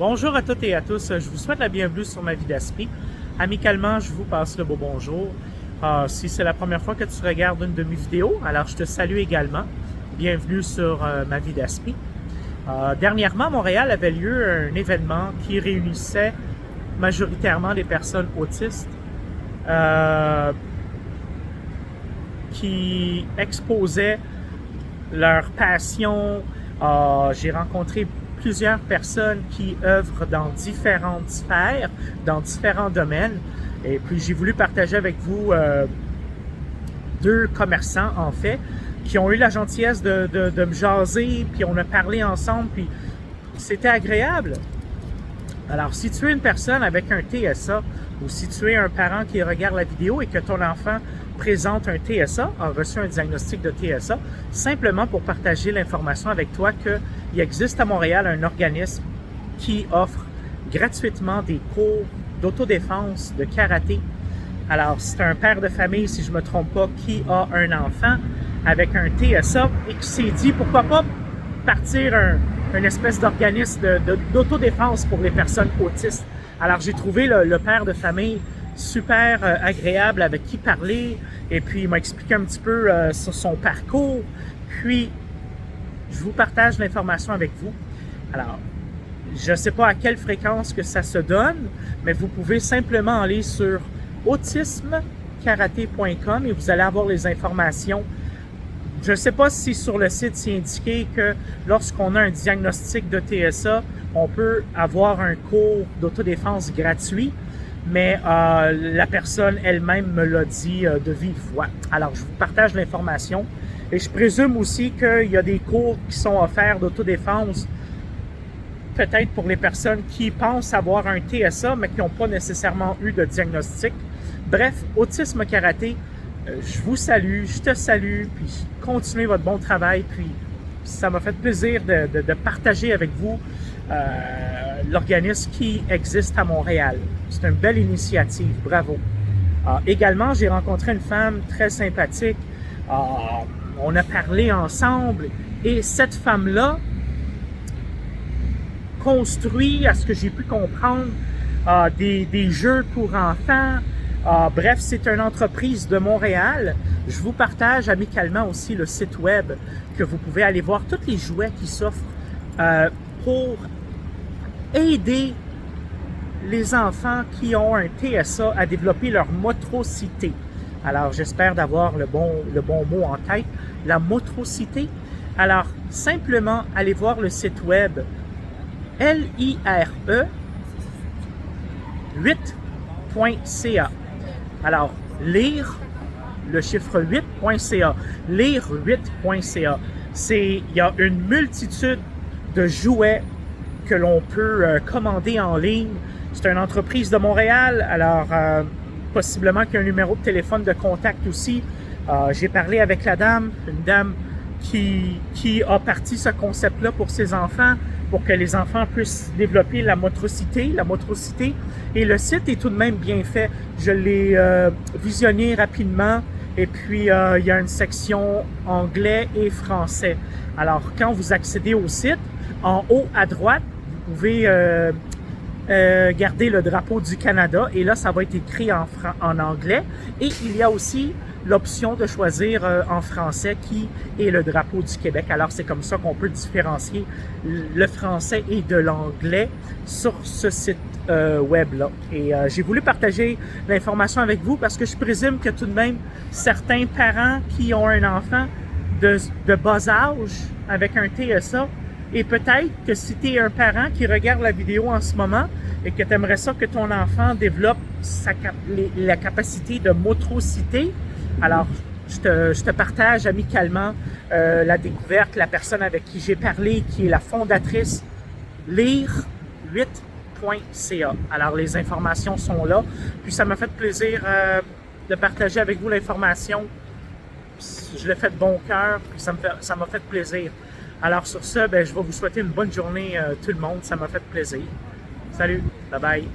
Bonjour à toutes et à tous, je vous souhaite la bienvenue sur Ma Vie d'Aspi. Amicalement, je vous passe le beau bonjour. Si c'est la première fois que tu regardes une de mes vidéos, alors je te salue également. Bienvenue sur Ma Vie d'Aspi. Dernièrement, à Montréal avait lieu un événement qui réunissait majoritairement des personnes autistes qui exposaient leur passion. J'ai rencontré plusieurs personnes qui œuvrent dans différentes sphères, dans différents domaines. Et puis, j'ai voulu partager avec vous deux commerçants, en fait, qui ont eu la gentillesse de me jaser, puis on a parlé ensemble, puis c'était agréable. Alors, si tu es une personne avec un TSA, ou si tu es un parent qui regarde la vidéo et que ton enfant présente un TSA, a reçu un diagnostic de TSA, simplement pour partager l'information avec toi qu'il existe à Montréal un organisme qui offre gratuitement des cours d'autodéfense, de karaté. Alors, c'est un père de famille, si je ne me trompe pas, qui a un enfant avec un TSA et qui s'est dit, pourquoi pas partir une espèce d'organisme d'autodéfense pour les personnes autistes. Alors, j'ai trouvé le père de famille super agréable avec qui parler, et puis il m'a expliqué un petit peu sur son parcours. Puis, je vous partage l'information avec vous. Alors, je ne sais pas à quelle fréquence que ça se donne, mais vous pouvez simplement aller sur autismekaraté.com et vous allez avoir les informations. Je ne sais pas si sur le site c'est indiqué que lorsqu'on a un diagnostic de TSA, on peut avoir un cours d'autodéfense gratuit, mais la personne elle-même me l'a dit de vive voix. Alors, je vous partage l'information et je présume aussi qu'il y a des cours qui sont offerts d'autodéfense, peut-être pour les personnes qui pensent avoir un TSA, mais qui n'ont pas nécessairement eu de diagnostic. Bref, Autisme Karaté, je vous salue, je te salue, puis continuez votre bon travail, puis ça m'a fait plaisir de partager avec vous l'organisme qui existe à Montréal. C'est une belle initiative, bravo. Également, j'ai rencontré une femme très sympathique, on a parlé ensemble, et cette femme-là construit, à ce que j'ai pu comprendre, des jeux pour enfants. Bref, c'est une entreprise de Montréal. Je vous partage amicalement aussi le site web que vous pouvez aller voir tous les jouets qui s'offrent pour aider les enfants qui ont un TSA à développer leur motricité. Alors, j'espère d'avoir le bon mot en tête, la motricité. Alors, simplement, allez voir le site web LIRE 8.ca. Alors, lire le chiffre 8.ca, lire 8.ca. Il y a une multitude de jouets que l'on peut commander en ligne. C'est une entreprise de Montréal, alors possiblement qu'il y a un numéro de téléphone de contact aussi. J'ai parlé avec la dame, une dame qui a parti ce concept-là pour ses enfants, pour que les enfants puissent développer la motricité. Et le site est tout de même bien fait. Je l'ai visionné rapidement et puis il y a une section anglais et français. Alors, quand vous accédez au site, en haut à droite, vous pouvez garder le drapeau du Canada et là, ça va être écrit en anglais. Et il y a aussi l'option de choisir en français qui est le drapeau du Québec. Alors, c'est comme ça qu'on peut différencier le français et de l'anglais sur ce site web-là. Et j'ai voulu partager l'information avec vous parce que je présume que tout de même, certains parents qui ont un enfant de bas âge avec un TSA, et peut-être que si tu es un parent qui regarde la vidéo en ce moment et que tu aimerais ça que ton enfant développe la capacité de motricité, alors je te partage amicalement la découverte, la personne avec qui j'ai parlé, qui est la fondatrice lire8.ca. Alors les informations sont là, puis ça m'a fait plaisir de partager avec vous l'information. Je l'ai fait de bon cœur, puis ça m'a fait plaisir. Alors sur ce, je vais vous souhaiter une bonne journée tout le monde, ça m'a fait plaisir. Salut, bye bye.